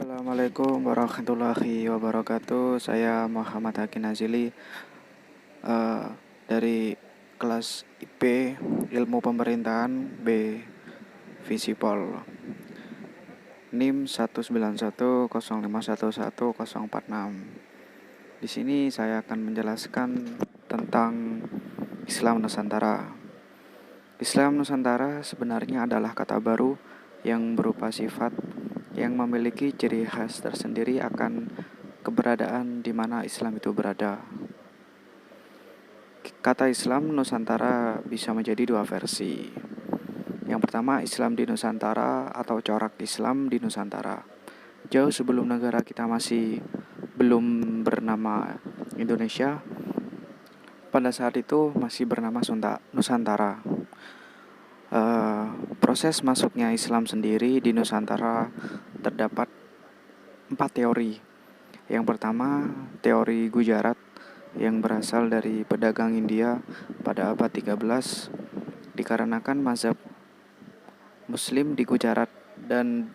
Assalamualaikum warahmatullahi wabarakatuh. Saya Muhammad Hakin Nazili eh, dari kelas IP Ilmu Pemerintahan B Visipol NIM 19105111046. Di sini saya akan menjelaskan tentang Islam Nusantara. Islam Nusantara sebenarnya adalah kata baru yang berupa sifat yang memiliki ciri khas tersendiri akan keberadaan di mana Islam itu berada. Kata Islam Nusantara bisa menjadi dua versi. Yang pertama, Islam di Nusantara atau corak Islam di Nusantara. Jauh sebelum negara kita masih belum bernama Indonesia, pada saat itu masih bernama Nusantara. Proses masuknya Islam sendiri di Nusantara terdapat 4 teori. Yang pertama, teori Gujarat yang berasal dari pedagang India pada abad 13 dikarenakan mazhab Muslim di Gujarat dan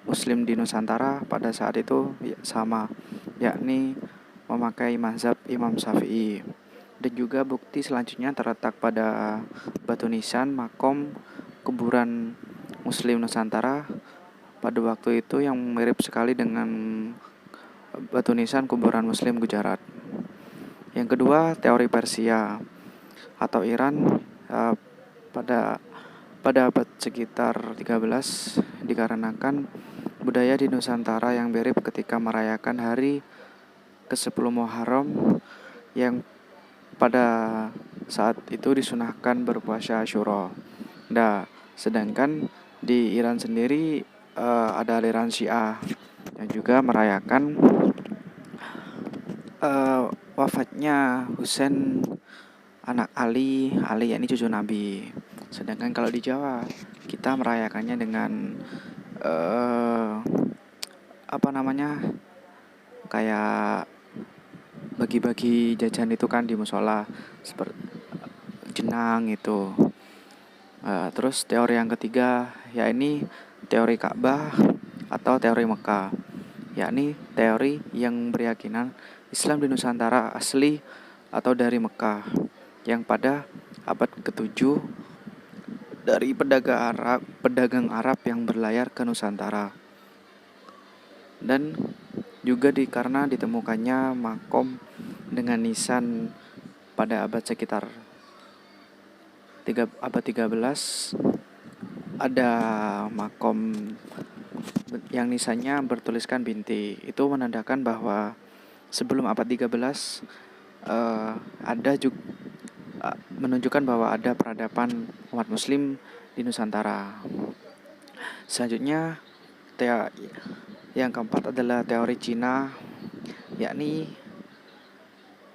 Muslim di Nusantara pada saat itu sama, yakni memakai mazhab Imam Syafi'i. Dan juga bukti selanjutnya terletak pada batu nisan makom kuburan Muslim Nusantara pada waktu itu yang mirip sekali dengan batu nisan kuburan Muslim Gujarat. Yang kedua, teori Persia atau Iran pada abad sekitar 13 dikarenakan budaya di Nusantara yang mirip ketika merayakan hari ke-10 Muharram yang pada saat itu disunahkan berpuasa Asyura. Nah, sedangkan di Iran sendiri ada aliran Syiah yang juga merayakan wafatnya Husain anak Ali yakni cucu Nabi. Sedangkan kalau di Jawa kita merayakannya dengan kayak bagi-bagi jajan itu kan di musola seperti jenang itu. Terus teori yang ketiga yakni teori Ka'bah atau teori Mekah, yakni teori yang berkeyakinan Islam di Nusantara asli atau dari Mekah yang pada abad ke-7 dari pedagang Arab yang berlayar ke Nusantara. Dan juga karena ditemukannya makom dengan nisan pada abad sekitar abad 13 ada makom yang nisannya bertuliskan binti. Itu menandakan bahwa sebelum abad 13 ada juga menunjukkan bahwa ada peradaban umat muslim di Nusantara. Selanjutnya yang keempat adalah teori Cina, yakni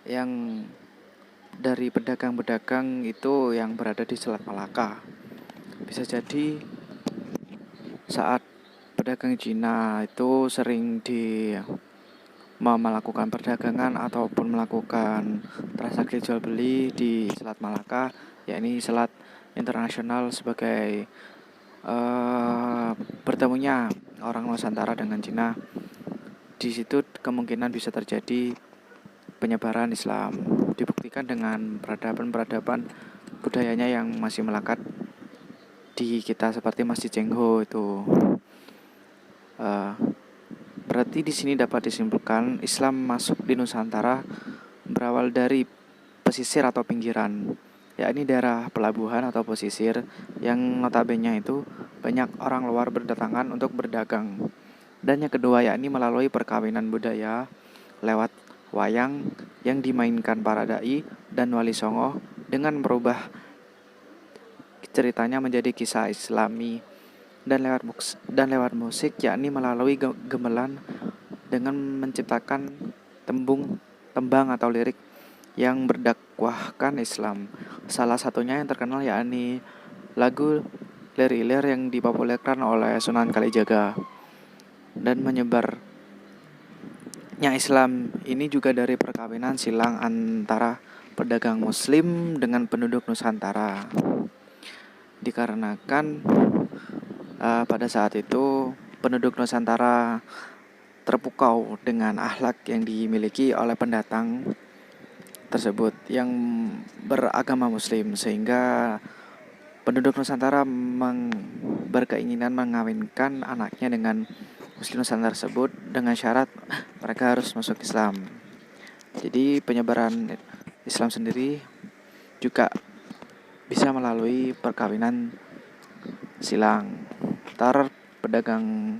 yang dari pedagang-pedagang itu yang berada di Selat Malaka. Bisa jadi saat pedagang Cina itu sering melakukan perdagangan ataupun melakukan transaksi jual beli di Selat Malaka, yakni selat internasional sebagai bertemunya orang Nusantara dengan Cina. Di situ kemungkinan bisa terjadi penyebaran Islam, dibuktikan dengan peradaban budayanya yang masih melekat di kita seperti Masjid Cengho itu. Berarti di sini dapat disimpulkan Islam masuk di Nusantara berawal dari pesisir atau pinggiran, yakni daerah pelabuhan atau pesisir yang notabene itu banyak orang luar berdatangan untuk berdagang. Dan yang kedua yakni melalui perkawinan budaya lewat wayang yang dimainkan para dai dan wali songo dengan merubah ceritanya menjadi kisah Islami, dan lewat musik yakni melalui gamelan dengan menciptakan tembang atau lirik yang berdakwahkan Islam. Salah satunya yang terkenal yakni lagu Lir-Ilir yang dipopulerkan oleh Sunan Kalijaga. Dan menyebarnya Islam ini juga dari perkawinan silang antara pedagang muslim dengan penduduk Nusantara. Dikarenakan pada saat itu penduduk Nusantara terpukau dengan akhlak yang dimiliki oleh pendatang tersebut yang beragama Muslim, sehingga penduduk Nusantara berkeinginan mengawinkan anaknya dengan Muslim Nusantara tersebut dengan syarat mereka harus masuk Islam. Jadi penyebaran Islam sendiri juga bisa melalui perkawinan silang antar pedagang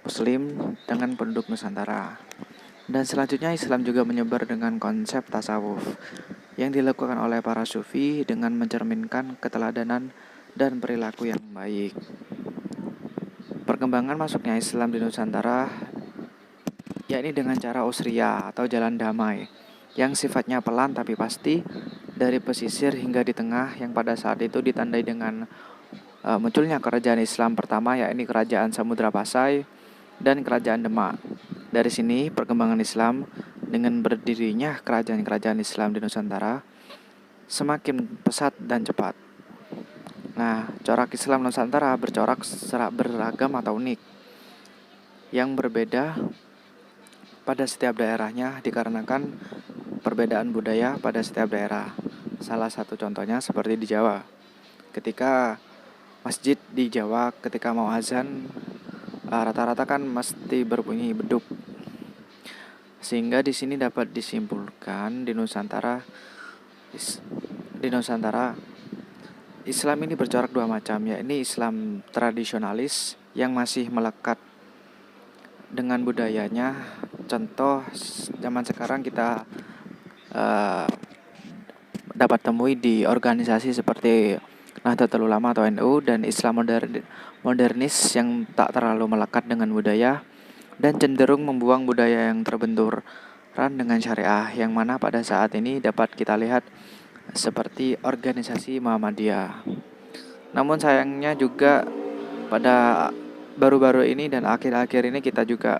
Muslim dengan penduduk Nusantara. Dan selanjutnya Islam juga menyebar dengan konsep tasawuf yang dilakukan oleh para sufi dengan mencerminkan keteladanan dan perilaku yang baik. Perkembangan masuknya Islam di Nusantara yakni dengan cara usriyah atau jalan damai yang sifatnya pelan tapi pasti dari pesisir hingga di tengah, yang pada saat itu ditandai dengan munculnya kerajaan Islam pertama, yakni kerajaan Samudra Pasai dan kerajaan Demak. Dari sini perkembangan Islam dengan berdirinya kerajaan-kerajaan Islam di Nusantara semakin pesat dan cepat. Nah, corak Islam Nusantara bercorak beragam atau unik yang berbeda pada setiap daerahnya dikarenakan perbedaan budaya pada setiap daerah. Salah satu contohnya seperti di Jawa. Ketika masjid di Jawa ketika mau azan rata-rata kan mesti berbunyi beduk. Sehingga di sini dapat disimpulkan di Nusantara Islam ini bercorak dua macam, yakni Islam tradisionalis yang masih melekat dengan budayanya. Contoh zaman sekarang kita dapat temui di organisasi seperti Nahdlatul Ulama atau NU, dan Islam modernis yang tak terlalu melekat dengan budaya dan cenderung membuang budaya yang terbenturan dengan syariah, yang mana pada saat ini dapat kita lihat seperti organisasi Muhammadiyah. Namun sayangnya juga pada baru-baru ini dan akhir-akhir ini kita juga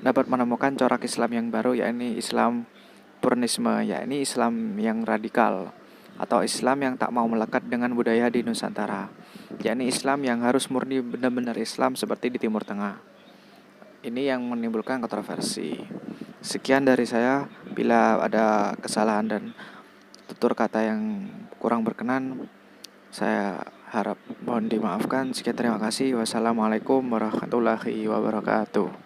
dapat menemukan corak Islam yang baru, yakni Islam Purnisme, yakni Islam yang radikal atau Islam yang tak mau melekat dengan budaya di Nusantara, yakni Islam yang harus murni benar-benar Islam seperti di Timur Tengah. Ini yang menimbulkan kontroversi. Sekian dari saya. Bila ada kesalahan dan tutur kata yang kurang berkenan, saya harap mohon dimaafkan. Sekian, terima kasih. Wassalamualaikum warahmatullahi wabarakatuh.